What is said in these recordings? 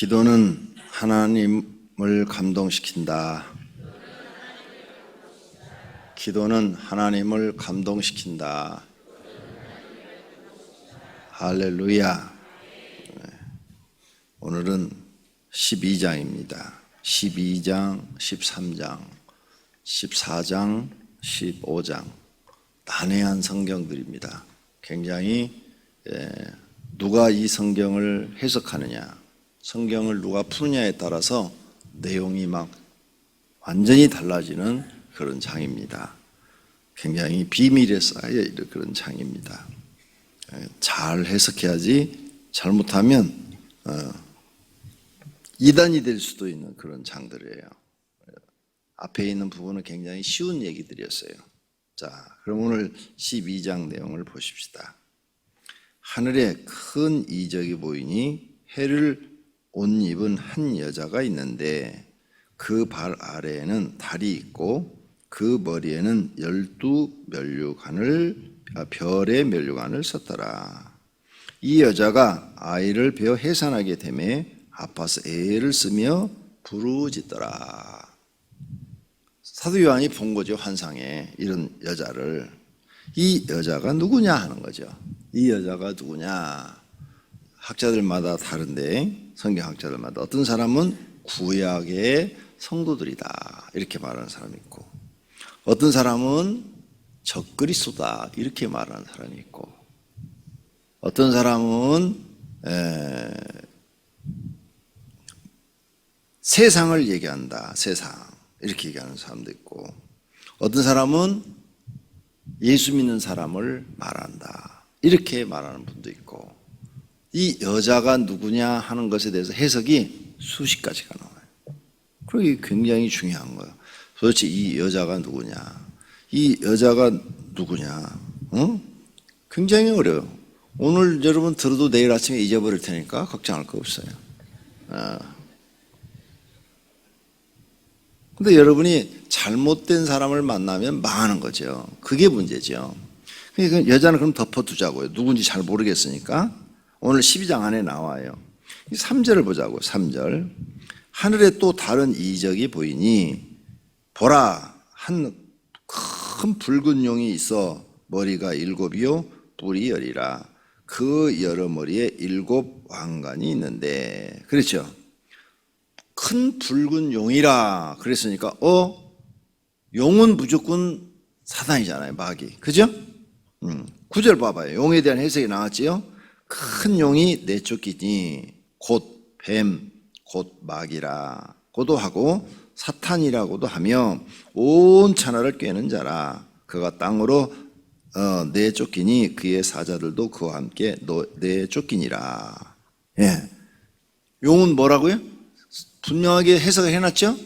기도는 하나님을 감동시킨다. 기도는 하나님을 감동시킨다. 할렐루야. 오늘은 12장입니다. 12장, 13장, 14장, 15장. 난해한 성경들입니다. 굉장히 누가 이 성경을 해석하느냐, 성경을 누가 푸느냐에 따라서 내용이 막 완전히 달라지는 그런 장입니다. 굉장히 비밀에 쌓여 있는 그런 장입니다. 잘 해석해야지 잘못하면 이단이 될 수도 있는 그런 장들이에요. 앞에 있는 부분은 굉장히 쉬운 얘기들이었어요. 자, 그럼 오늘 12장 내용을 보십시다. 하늘에 큰 이적이 보이니 해를 옷 입은 한 여자가 있는데 그 발 아래에는 달이 있고 그 머리에는 12 별의 면류관을 썼더라. 이 여자가 아이를 베어 해산하게 되매 아파서 애를 쓰며 부르짖더라. 사도 요한이 본 거죠, 환상에. 이런 여자를. 이 여자가 누구냐 하는 거죠. 이 여자가 누구냐. 학자들마다 다른데, 성경학자들마다 어떤 사람은 구약의 성도들이다 이렇게 말하는 사람이 있고, 어떤 사람은 적그리스도다 이렇게 말하는 사람이 있고, 어떤 사람은 세상을 얘기한다, 세상 이렇게 얘기하는 사람도 있고, 어떤 사람은 예수 믿는 사람을 말한다 이렇게 말하는 분도 있고, 이 여자가 누구냐 하는 것에 대해서 해석이 수십 가지가 나와요. 그게 굉장히 중요한 거예요. 도대체 이 여자가 누구냐, 이 여자가 누구냐, 굉장히 어려워요. 오늘 여러분 들어도 내일 아침에 잊어버릴 테니까 걱정할 거 없어요. 근데 여러분이 잘못된 사람을 만나면 망하는 거죠. 그게 문제죠. 그러니까 여자는 그럼 덮어두자고요. 누군지 잘 모르겠으니까. 오늘 12장 안에 나와요. 3절을 보자고요. 3절. 하늘에 또 다른 이적이 보이니 보라, 한 큰 붉은 용이 있어 머리가 7이요 뿔이 10이라. 그 여러 머리에 7 왕관이 있는데, 그렇죠? 큰 붉은 용이라 그랬으니까 용은 무조건 사단이잖아요, 마귀. 그죠? 9절 봐봐요. 용에 대한 해석이 나왔지요? 큰 용이 내쫓기니 곧 뱀, 곧 마귀라고도 하고 사탄이라고도 하며 온 천하를 꿰는 자라. 그가 땅으로 내쫓기니 그의 사자들도 그와 함께 내쫓기니라. 예. 용은 뭐라고요? 분명하게 해석을 해놨죠?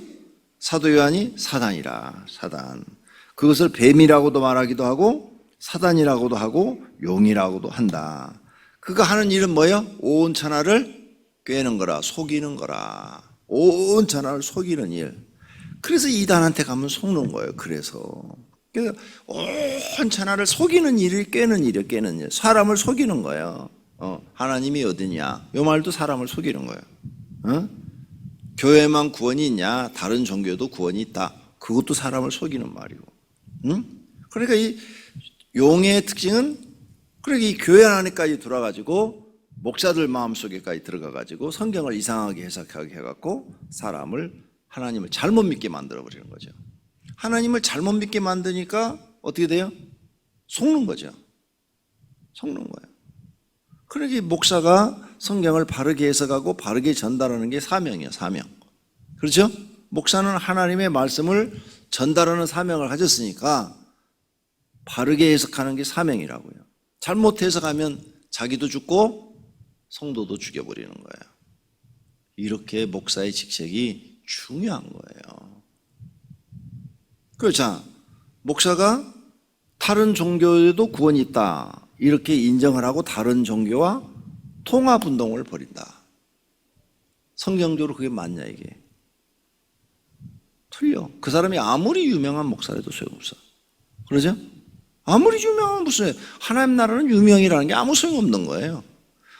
사도 요한이 사단이라, 사단. 그것을 뱀이라고도 말하기도 하고 사단이라고도 하고 용이라고도 한다. 그가 하는 일은 뭐예요? 온 천하를 꿰는 거라, 속이는 거라. 온 천하를 속이는 일. 그래서 이단한테 가면 속는 거예요. 그래서 온 천하를 속이는 일이 꿰는 일이에요. 꿰는 일. 사람을 속이는 거예요. 하나님이 어디냐? 이 말도 사람을 속이는 거예요. 교회만 구원이 있냐? 다른 종교도 구원이 있다. 그것도 사람을 속이는 말이고. 그러니까 이 용의 특징은, 그러니까 이 교회 안에까지 들어가지고 목사들 마음속에까지 들어가가지고 성경을 이상하게 해석하게 해갖고 하나님을 잘못 믿게 만들어버리는 거죠. 하나님을 잘못 믿게 만드니까 어떻게 돼요? 속는 거죠. 속는 거예요. 그러니까 목사가 성경을 바르게 해석하고 바르게 전달하는 게 사명이에요, 사명. 그렇죠? 목사는 하나님의 말씀을 전달하는 사명을 가졌으니까 바르게 해석하는 게 사명이라고요. 잘못 해석하면 자기도 죽고 성도도 죽여버리는 거예요. 이렇게 목사의 직책이 중요한 거예요. 그렇죠. 목사가 다른 종교에도 구원이 있다 이렇게 인정을 하고 다른 종교와 통합운동을 벌인다. 성경적으로 그게 맞냐 이게? 틀려. 그 사람이 아무리 유명한 목사라도 소용없어. 그러죠? 아무리 유명한 무슨, 하나님 나라는 유명이라는 게 아무 소용없는 거예요.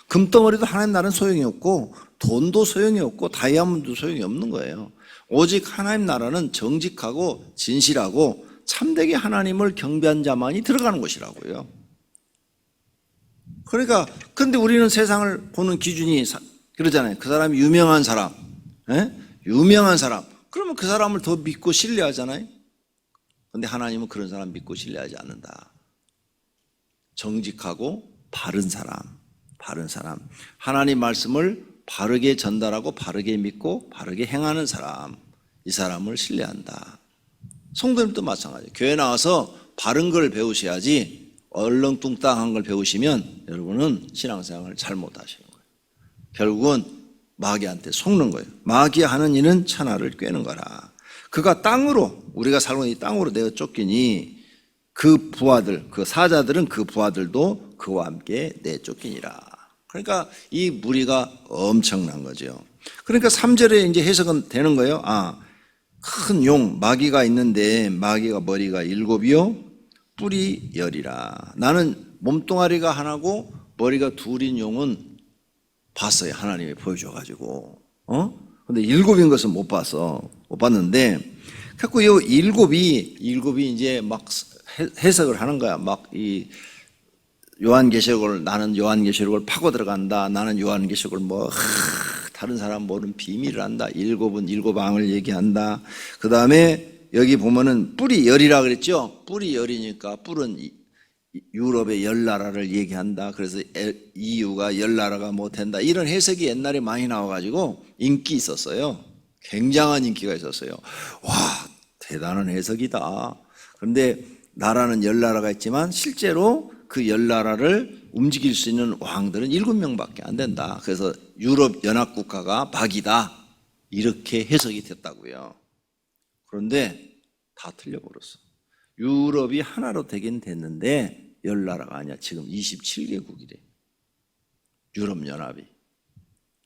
금덩어리도 하나님 나라는 소용이 없고 돈도 소용이 없고 다이아몬드도 소용이 없는 거예요. 오직 하나님 나라는 정직하고 진실하고 참되게 하나님을 경배한 자만이 들어가는 곳이라고요. 그러니까 근데 우리는 세상을 보는 기준이 그러잖아요. 그 사람이 유명한 사람, 유명한 사람. 그러면 그 사람을 더 믿고 신뢰하잖아요. 근데 하나님은 그런 사람 믿고 신뢰하지 않는다. 정직하고 바른 사람, 바른 사람. 하나님 말씀을 바르게 전달하고 바르게 믿고 바르게 행하는 사람, 이 사람을 신뢰한다. 성도님도 마찬가지예요. 교회 나와서 바른 걸 배우셔야지 얼렁뚱땅한 걸 배우시면 여러분은 신앙생활을 잘못하시는 거예요. 결국은 마귀한테 속는 거예요. 마귀가 하는 일은 천하를 꿰는 거라. 그가 땅으로, 우리가 살고 있는 이 땅으로 내어 쫓기니 그 부하들, 그 사자들은 그 부하들도 그와 함께 내쫓기니라. 그러니까 이 무리가 엄청난 거죠. 그러니까 3절에 이제 해석은 되는 거예요. 큰 용, 마귀가 있는데 마귀가 머리가 7이요 뿔이 10이라. 나는 몸뚱아리가 하나고 머리가 2인 용은 봤어요. 하나님이 보여줘가지고. 근데 7인 것은 못 봤는데, 자꾸 이 7이 이제 막 해석을 하는 거야. 막 이 요한계시록을, 나는 요한계시록을 파고 들어간다. 나는 요한계시록을 다른 사람 모르는 비밀을 한다. 7은 7왕을 얘기한다. 그 다음에 여기 보면은 뿔이 10이라 그랬죠? 뿔이 10이니까 뿔은 유럽의 10나라를 얘기한다. 그래서 EU가 10나라가 뭐 된다. 이런 해석이 옛날에 많이 나와가지고 인기 있었어요. 굉장한 인기가 있었어요. 와, 대단한 해석이다. 그런데 나라는 10나라가 있지만 실제로 그 10나라를 움직일 수 있는 왕들은 7명밖에 안 된다. 그래서 유럽 연합국가가 박이다. 이렇게 해석이 됐다고요. 그런데 다 틀려버렸어. 유럽이 하나로 되긴 됐는데 10나라가 아니야. 지금 27개국이래. 유럽연합이.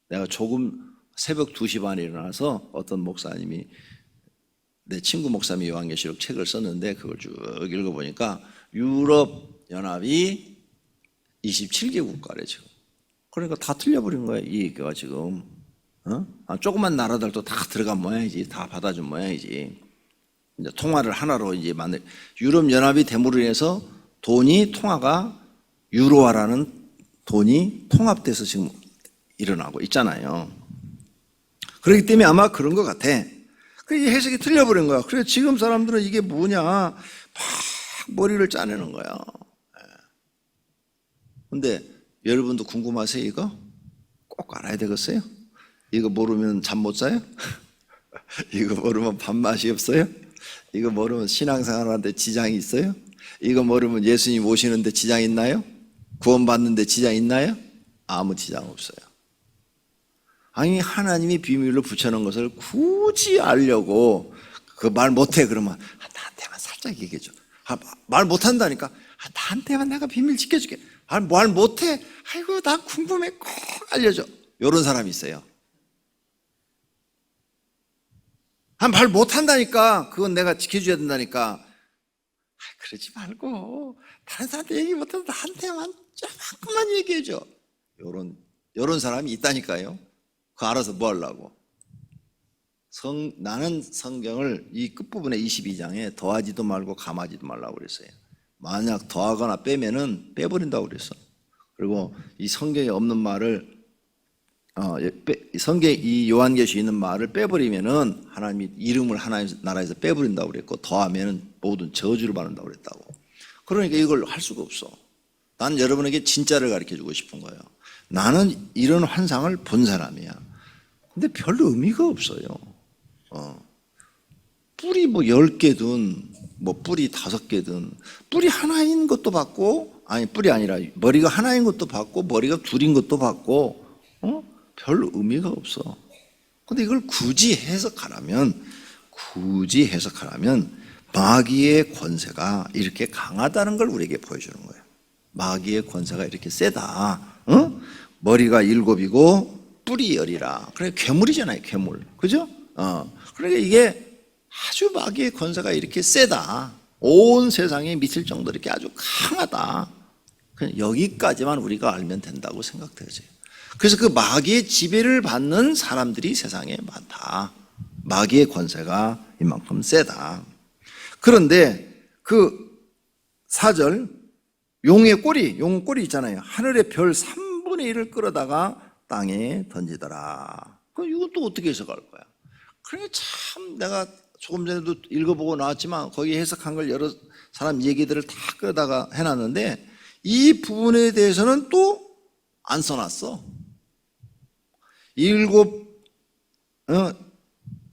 내가 조금 새벽 2시 반에 일어나서 어떤 목사님이, 내 친구 목사님이 요한계시록 책을 썼는데 그걸 쭉 읽어보니까 유럽연합이 27개 국가래 지금. 그러니까 다 틀려버린 거야 이 얘기가 지금. 조그만 나라들도 다 들어간 모양이지. 다 받아준 모양이지. 이제 통화를 하나로 이제 유럽연합이 됨으로 인해서 돈이 통화가 유로화라는 돈이 통합돼서 지금 일어나고 있잖아요. 그렇기 때문에 아마 그런 것 같아. 그 해석이 틀려버린 거야. 그래서 지금 사람들은 이게 뭐냐 막 머리를 짜내는 거야. 근데 여러분도 궁금하세요? 이거 꼭 알아야 되겠어요? 이거 모르면 잠 못 자요? 이거 모르면 밥맛이 없어요? 이거 모르면 신앙생활하는데 지장이 있어요? 이거 모르면 예수님 오시는데 지장 있나요? 구원받는데 지장 있나요? 아무 지장 없어요. 아니 하나님이 비밀로 붙여놓은 것을 굳이 알려고 그 말 못해 그러면 나한테만 살짝 얘기해줘. 말 못한다니까. 나한테만 내가 비밀 지켜줄게. 말 못해. 아이고 나 궁금해. 꼭 알려줘. 이런 사람이 있어요. 말 못한다니까. 그건 내가 지켜줘야 된다니까. 그러지 말고 다른 사람한테 얘기 못해도 나한테만 조금만 얘기해줘. 요런 사람이 있다니까요. 그거 알아서 뭐 하려고. 나는 성경을 이 끝부분에 22장에 더하지도 말고 감하지도 말라고 그랬어요. 만약 더하거나 빼면은 빼버린다고 그랬어. 그리고 이 성경에 없는 말을 성경 이 요한계시에 있는 말을 빼버리면은 하나님이 이름을 하나님 나라에서 빼버린다고 그랬고 더하면은 모든 저주를 받는다고 그랬다고. 그러니까 이걸 할 수가 없어. 난 여러분에게 진짜를 가르쳐주고 싶은 거예요. 나는 이런 환상을 본 사람이야. 근데 별로 의미가 없어요. 뿔이 뭐 10개든 뭐 뿔이 5개든 뿔이 하나인 것도 받고, 아니 뿔이 아니라 머리가 하나인 것도 받고 머리가 둘인 것도 받고 별로 의미가 없어. 근데 이걸 굳이 해석하라면 마귀의 권세가 이렇게 강하다는 걸 우리에게 보여주는 거예요. 마귀의 권세가 이렇게 세다. 머리가 7이고 뿔이 10이라. 그래 괴물이잖아요, 괴물. 그죠? 그러니까 이게 아주 마귀의 권세가 이렇게 세다. 온 세상에 미칠 정도로 이렇게 아주 강하다. 그냥 여기까지만 우리가 알면 된다고 생각되어져요. 그래서 그 마귀의 지배를 받는 사람들이 세상에 많다. 마귀의 권세가 이만큼 세다. 그런데 그 4절 용의 꼬리, 용 꼬리 있잖아요. 하늘의 별 3분의 1을 끌어다가 땅에 던지더라. 그럼 이것도 어떻게 해석할 거야? 그러니까 참 내가 조금 전에도 읽어보고 나왔지만 거기 해석한 걸 여러 사람 얘기들을 다 끌어다가 해놨는데 이 부분에 대해서는 또 안 써놨어. 7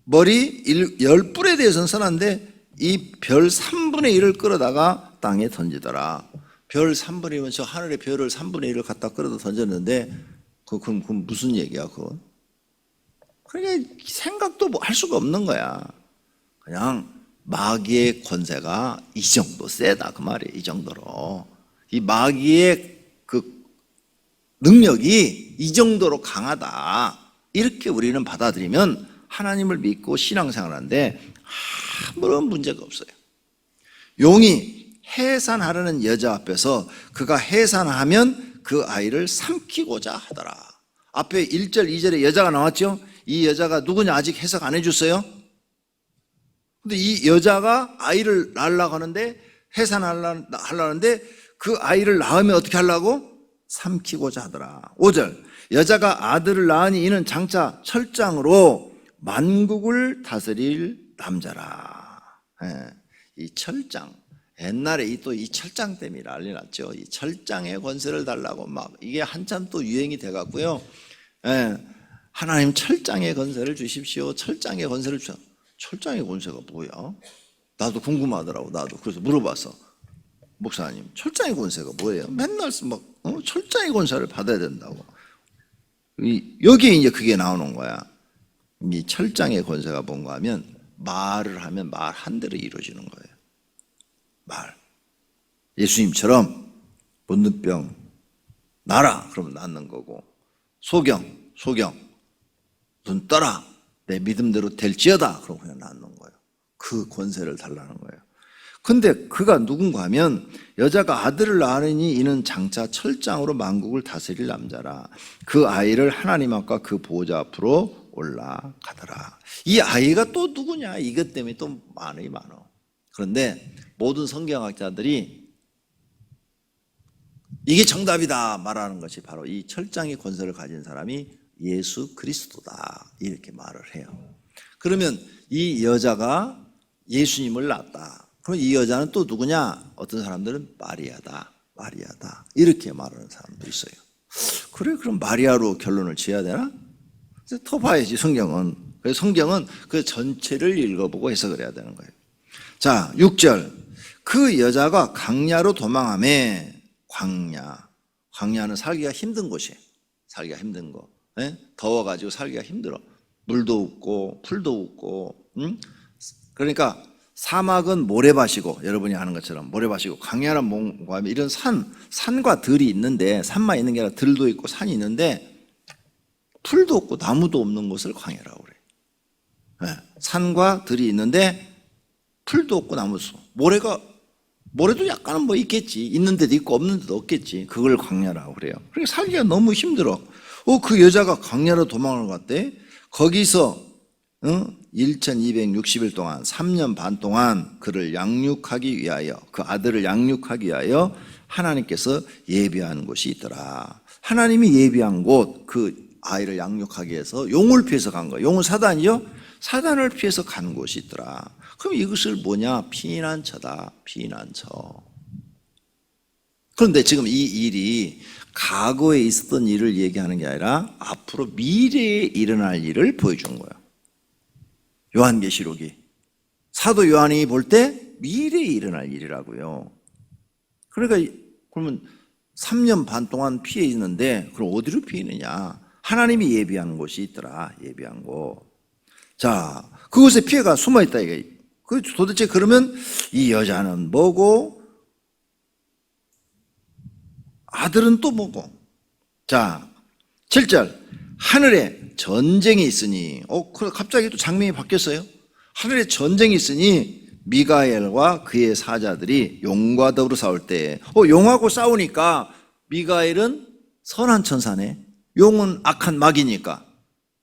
머리 10뿔에 대해서는 써놨는데 이 별 3분의 1을 끌어다가 땅에 던지더라. 별 3분의 1이면 저 하늘의 별을 3분의 1을 갖다 끌어다 던졌는데 그건 무슨 얘기야 그건? 그러니까 생각도 뭐 할 수가 없는 거야. 그냥 마귀의 권세가 이 정도 세다 그 말이에요. 이 정도로 이 마귀의 그 능력이 이 정도로 강하다 이렇게 우리는 받아들이면 하나님을 믿고 신앙생활하는데 아무런 문제가 없어요. 용이 해산하려는 여자 앞에서 그가 해산하면 그 아이를 삼키고자 하더라. 앞에 1절 2절에 여자가 나왔죠. 이 여자가 누구냐 아직 해석 안 해줬어요. 근데 이 여자가 아이를 낳으려고 하는데 해산하려는데 그 아이를 낳으면 어떻게 하려고? 삼키고자 하더라. 5절 여자가 아들을 낳으니 이는 장차 철장으로 만국을 다스릴 남자라. 이 철장 옛날에 또 이 철장 때문에 난리 났죠. 이 철장의 권세를 달라고 막 이게 한참 또 유행이 돼 갖고요. 하나님 철장의 권세를 주십시오. 철장의 권세를 주십시오. 철장의 권세가 뭐야? 나도 궁금하더라고. 나도 그래서 물어봤어. 목사님, 철장의 권세가 뭐예요? 맨날 막 철장의 권세를 받아야 된다고. 여기에 이제 그게 나오는 거야. 이 철장의 권세가 뭔가 하면 말을 하면 말 한 대로 이루어지는 거예요. 말. 예수님처럼 묻는 병 나라 그러면 낫는 거고, 소경 눈 떠라 내 믿음대로 될지어다 그러면 그냥 낫는 거예요. 그 권세를 달라는 거예요. 근데 그가 누군가 하면 여자가 아들을 낳으니 이는 장차 철장으로 만국을 다스릴 남자라. 그 아이를 하나님 앞과 그 보호자 앞으로 올라가더라. 이 아이가 또 누구냐? 이것 때문에 또 많어. 그런데 모든 성경학자들이 이게 정답이다 말하는 것이 바로 이 철장의 권세를 가진 사람이 예수 그리스도다 이렇게 말을 해요. 그러면 이 여자가 예수님을 낳았다. 그럼 이 여자는 또 누구냐? 어떤 사람들은 마리아다 이렇게 말하는 사람도 있어요. 그래 그럼 마리아로 결론을 지어야 되나? 더 봐야지 성경은. 그래서 성경은 그 전체를 읽어보고 해석을 해야 되는 거예요. 자 6절 그 여자가 광야로 도망하매. 광야는 살기가 힘든 곳이에요. 살기가 힘든 거. 더워가지고 살기가 힘들어. 물도 없고 풀도 없고. 그러니까 사막은 모래밭이고 여러분이 하는 것처럼 모래밭이고 광야는 뭔가 하면 이런 산과 들이 있는데 산만 있는 게 아니라 들도 있고 산이 있는데 풀도 없고 나무도 없는 곳을 광야라고 그래요. 산과 들이 있는데 풀도 없고 나무도 없고 모래도 약간은 뭐 있겠지. 있는 데도 있고 없는 데도 없겠지. 그걸 광야라고 그래요. 그러니까 살기가 너무 힘들어. 그 여자가 광야로 도망을 갔대. 거기서 1260일 동안 3년 반 동안 그를 양육하기 위하여 그 아들을 양육하기 위하여 하나님께서 예비한 곳이 있더라. 하나님이 예비한 곳 그 아이를 양육하기 위해서 용을 피해서 간 거예요. 용은 사단이요. 사단을 피해서 간 곳이 있더라. 그럼 이것을 뭐냐? 피난처다. 피난처. 그런데 지금 이 일이 과거에 있었던 일을 얘기하는 게 아니라 앞으로 미래에 일어날 일을 보여준 거예요. 요한계시록이 사도 요한이 볼 때 미래에 일어날 일이라고요. 그러니까 그러면 3년 반 동안 피해 있는데 그럼 어디로 피해 있느냐? 하나님이 예비한 곳이 있더라. 예비한 곳. 자, 그곳에 피해가 숨어 있다 이게. 도대체 그러면 이 여자는 뭐고 아들은 또 뭐고? 자, 7절 하늘에 전쟁이 있으니 갑자기 또 장면이 바뀌었어요. 하늘에 전쟁이 있으니 미가엘과 그의 사자들이 용과 더불어 싸울 때, 용하고 싸우니까 미가엘은 선한 천사네. 용은 악한 마귀니까.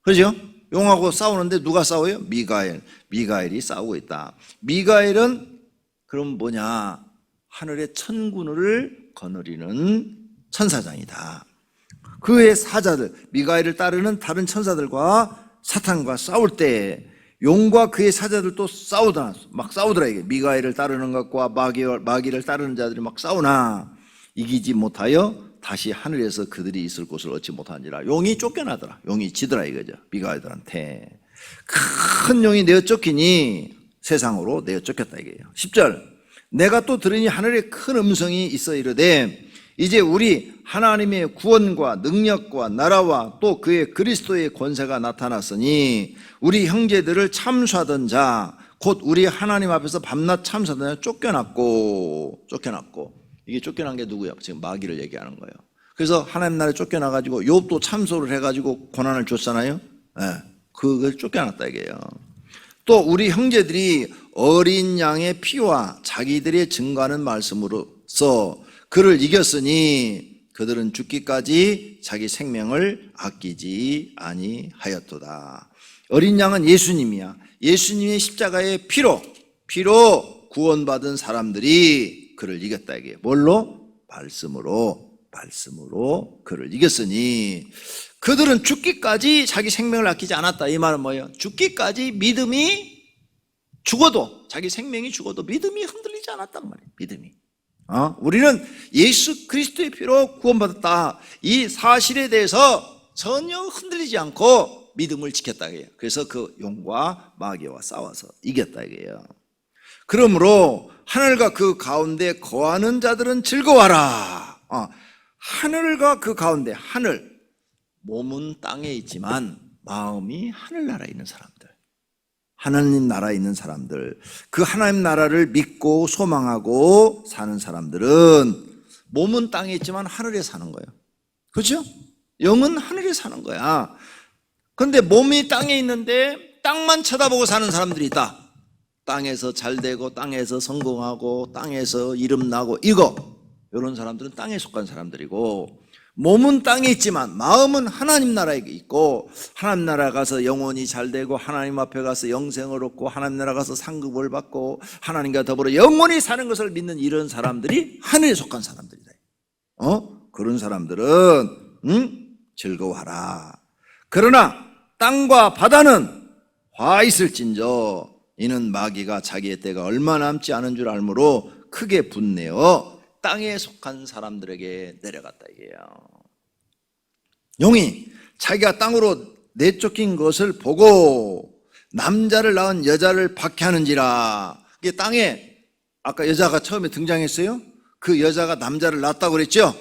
그죠? 용하고 싸우는데 누가 싸워요? 미가엘. 미가엘이 싸우고 있다. 미가엘은 그럼 뭐냐? 하늘의 천군을 거느리는 천사장이다. 그의 사자들, 미가엘을 따르는 다른 천사들과 사탄과 싸울 때 용과 그의 사자들도 막 싸우더라. 이게 미가엘을 따르는 것과 마귀를 따르는 자들이 막 싸우나 이기지 못하여 다시 하늘에서 그들이 있을 곳을 얻지 못하니라. 용이 쫓겨나더라. 용이 지더라 이거죠. 미가엘들한테. 큰 용이 내어 쫓기니 세상으로 내어 쫓겼다 이게요. 10절. 내가 또 들으니 하늘에 큰 음성이 있어 이르되 이제 우리 하나님의 구원과 능력과 나라와 또 그의 그리스도의 권세가 나타났으니 우리 형제들을 참수하던 자 곧 우리 하나님 앞에서 밤낮 참수하던 자 쫓겨났고 이게 쫓겨난 게 누구야? 지금 마귀를 얘기하는 거예요. 그래서 하나님 나라에 쫓겨나가지고 욥도 참소를 해가지고 고난을 줬잖아요. 네, 그걸 쫓겨났다 이게요. 또 우리 형제들이 어린 양의 피와 자기들의 증거하는 말씀으로써 그를 이겼으니 그들은 죽기까지 자기 생명을 아끼지 아니하였도다. 어린 양은 예수님이야. 예수님의 십자가의 피로 구원받은 사람들이 그를 이겼다 이게. 뭘로? 말씀으로 그를 이겼으니 그들은 죽기까지 자기 생명을 아끼지 않았다. 이 말은 뭐예요? 죽기까지 믿음이 죽어도, 자기 생명이 죽어도 믿음이 흔들리지 않았단 말이에요. 믿음이. 우리는 예수 그리스도의 피로 구원받았다. 이 사실에 대해서 전혀 흔들리지 않고 믿음을 지켰다 이게요. 그래서 그 용과 마귀와 싸워서 이겼다 이게요. 그러므로 하늘과 그 가운데 거하는 자들은 즐거워하라. 하늘과 그 가운데, 하늘, 몸은 땅에 있지만 마음이 하늘나라에 있는 사람들, 하나님 나라에 있는 사람들, 그 하나님 나라를 믿고 소망하고 사는 사람들은 몸은 땅에 있지만 하늘에 사는 거예요. 그렇죠? 영은 하늘에 사는 거야. 그런데 몸이 땅에 있는데 땅만 쳐다보고 사는 사람들이 있다. 땅에서 잘 되고 땅에서 성공하고 땅에서 이름 나고 이런 사람들은 땅에 속한 사람들이고, 몸은 땅에 있지만 마음은 하나님 나라에 있고 하나님 나라 가서 영원히 잘 되고 하나님 앞에 가서 영생을 얻고 하나님 나라 가서 상급을 받고 하나님과 더불어 영원히 사는 것을 믿는 이런 사람들이 하늘에 속한 사람들이다. 그런 사람들은 즐거워하라. 그러나 땅과 바다는 화 있을진저 이는 마귀가 자기의 때가 얼마 남지 않은 줄 알므로 크게 분내어 땅에 속한 사람들에게 내려갔다 이게요. 용이 자기가 땅으로 내쫓긴 것을 보고 남자를 낳은 여자를 박해하는지라. 이게 땅에 아까 여자가 처음에 등장했어요. 그 여자가 남자를 낳았다고 그랬죠.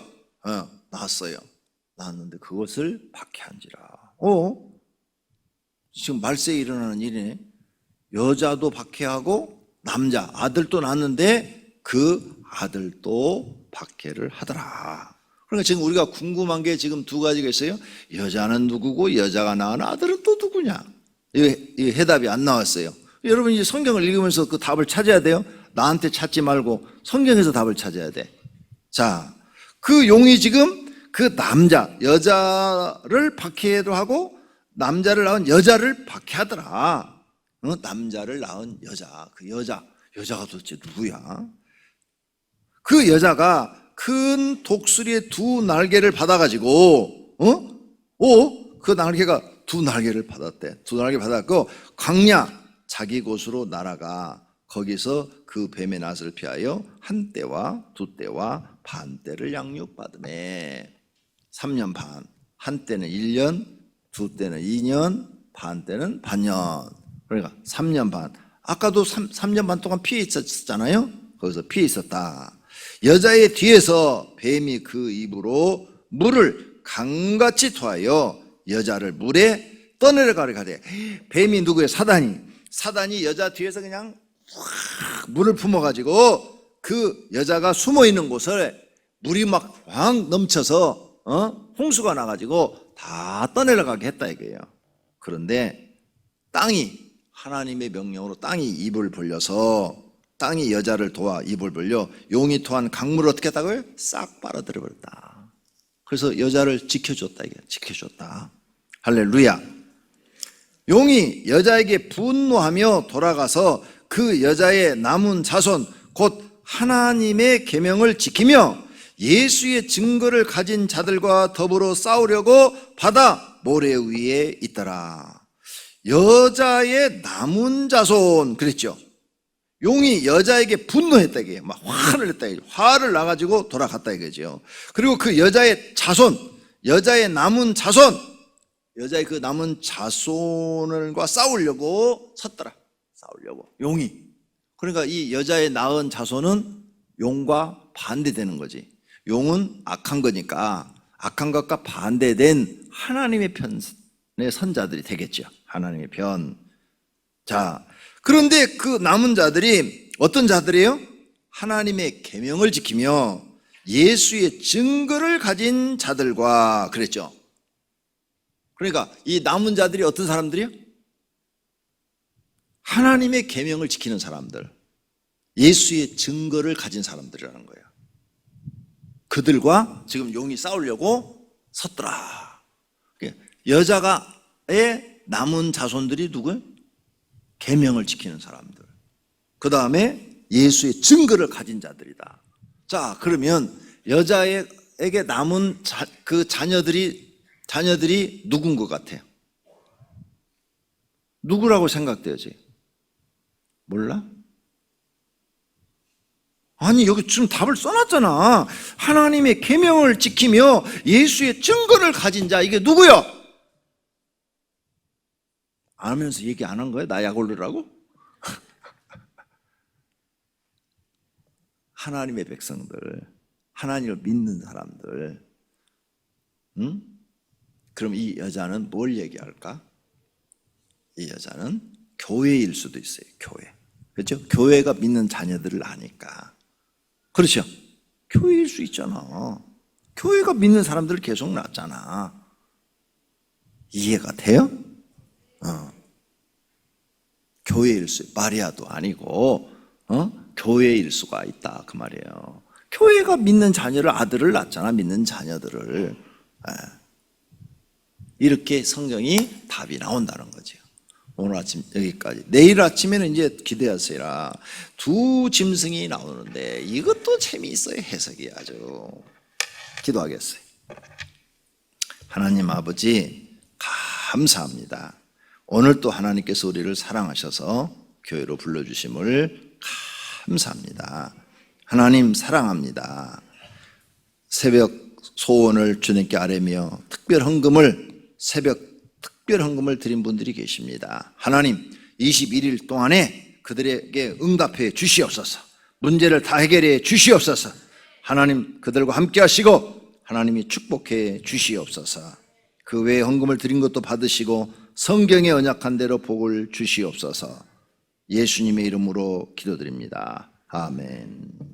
낳았어요. 낳았는데 그것을 박해한지라. 지금 말세에 일어나는 일이네. 여자도 박해하고 남자 아들도 낳았는데 그 아들도 박해를 하더라. 그러니까 지금 우리가 궁금한 게 지금 두 가지가 있어요. 여자는 누구고 여자가 낳은 아들은 또 누구냐? 이 해답이 안 나왔어요. 여러분 이제 성경을 읽으면서 그 답을 찾아야 돼요. 나한테 찾지 말고 성경에서 답을 찾아야 돼. 자, 그 용이 지금 그 여자를 박해도 하고 남자를 낳은 여자를 박해하더라. 남자를 낳은 여자, 그 여자가 도대체 누구야? 그 여자가 큰 독수리의 두 날개를 받아가지고, 그 날개가 두 날개를 받았대. 두 날개 받았고, 광야, 자기 곳으로 날아가 거기서 그 뱀의 낫을 피하여 한 때와 두 때와 반 때를 양육받으매. 3년 반. 한 때는 1년, 두 때는 2년, 반 때는 반년. 그러니까 3년 반. 아까도 3년 반 동안 피해 있었잖아요. 거기서 피해 있었다. 여자의 뒤에서 뱀이 그 입으로 물을 강같이 토하여 여자를 물에 떠내려가려 하되. 뱀이 누구예요? 사단이 여자 뒤에서 그냥 확 물을 품어가지고 그 여자가 숨어있는 곳을 물이 막 확 넘쳐서 홍수가 나가지고 다 떠내려가게 했다 이거예요. 그런데 땅이, 하나님의 명령으로 땅이 입을 벌려서 땅이 여자를 도와 입을 벌려 용이 토한 강물을 어떻게 했다고요? 싹 빨아들여 버렸다. 그래서 여자를 지켜줬다. 이게 지켜줬다. 할렐루야. 용이 여자에게 분노하며 돌아가서 그 여자의 남은 자손 곧 하나님의 계명을 지키며 예수의 증거를 가진 자들과 더불어 싸우려고 바다 모래 위에 있더라. 여자의 남은 자손 그랬죠. 용이 여자에게 분노했다 이게 막 화를 냈다 이게 화를 나가지고 돌아갔다 이거죠. 그리고 그 여자의 자손, 여자의 남은 자손, 여자의 그 남은 자손과 싸우려고 섰더라. 싸우려고 용이. 그러니까 이 여자의 낳은 자손은 용과 반대되는 거지. 용은 악한 거니까 악한 것과 반대된 하나님의 편의 선자들이 되겠죠. 하나님의 편. 자, 그런데 그 남은 자들이 어떤 자들이에요? 하나님의 계명을 지키며 예수의 증거를 가진 자들과 그랬죠. 그러니까 이 남은 자들이 어떤 사람들이요? 하나님의 계명을 지키는 사람들, 예수의 증거를 가진 사람들이라는 거예요. 그들과 지금 용이 싸우려고 섰더라. 여자가의 남은 자손들이 누구예요? 계명을 지키는 사람들. 그 다음에 예수의 증거를 가진 자들이다. 자, 그러면 여자에게 남은 그 자녀들이 누군 것 같아요? 누구라고 생각되지? 몰라? 아니 여기 지금 답을 써놨잖아. 하나님의 계명을 지키며 예수의 증거를 가진 자 이게 누구요? 알면서 얘기 안 한 거야? 나 약 올리라고? 하나님의 백성들, 하나님을 믿는 사람들. 응? 그럼 이 여자는 뭘 얘기할까? 이 여자는 교회일 수도 있어요. 교회. 그렇죠? 교회가 믿는 자녀들을 아니까. 그렇죠? 교회일 수 있잖아. 교회가 믿는 사람들을 계속 낳잖아. 이해가 돼요? 교회일 수, 마리아도 아니고, 교회일 수가 있다. 그 말이에요. 교회가 믿는 자녀를, 아들을 낳잖아. 믿는 자녀들을. 이렇게 성경이 답이 나온다는 거죠. 오늘 아침 여기까지. 내일 아침에는 이제 기대하세요. 두 짐승이 나오는데 이것도 재미있어요. 해석이 아주. 기도하겠어요. 하나님 아버지 감사합니다. 오늘 또 하나님께서 우리를 사랑하셔서 교회로 불러주심을 감사합니다. 하나님 사랑합니다. 새벽 소원을 주님께 아뢰며 새벽 특별 헌금을 드린 분들이 계십니다. 하나님 21일 동안에 그들에게 응답해 주시옵소서. 문제를 다 해결해 주시옵소서. 하나님 그들과 함께 하시고 하나님이 축복해 주시옵소서. 그 외에 헌금을 드린 것도 받으시고 성경에 언약한 대로 복을 주시옵소서. 예수님의 이름으로 기도드립니다. 아멘.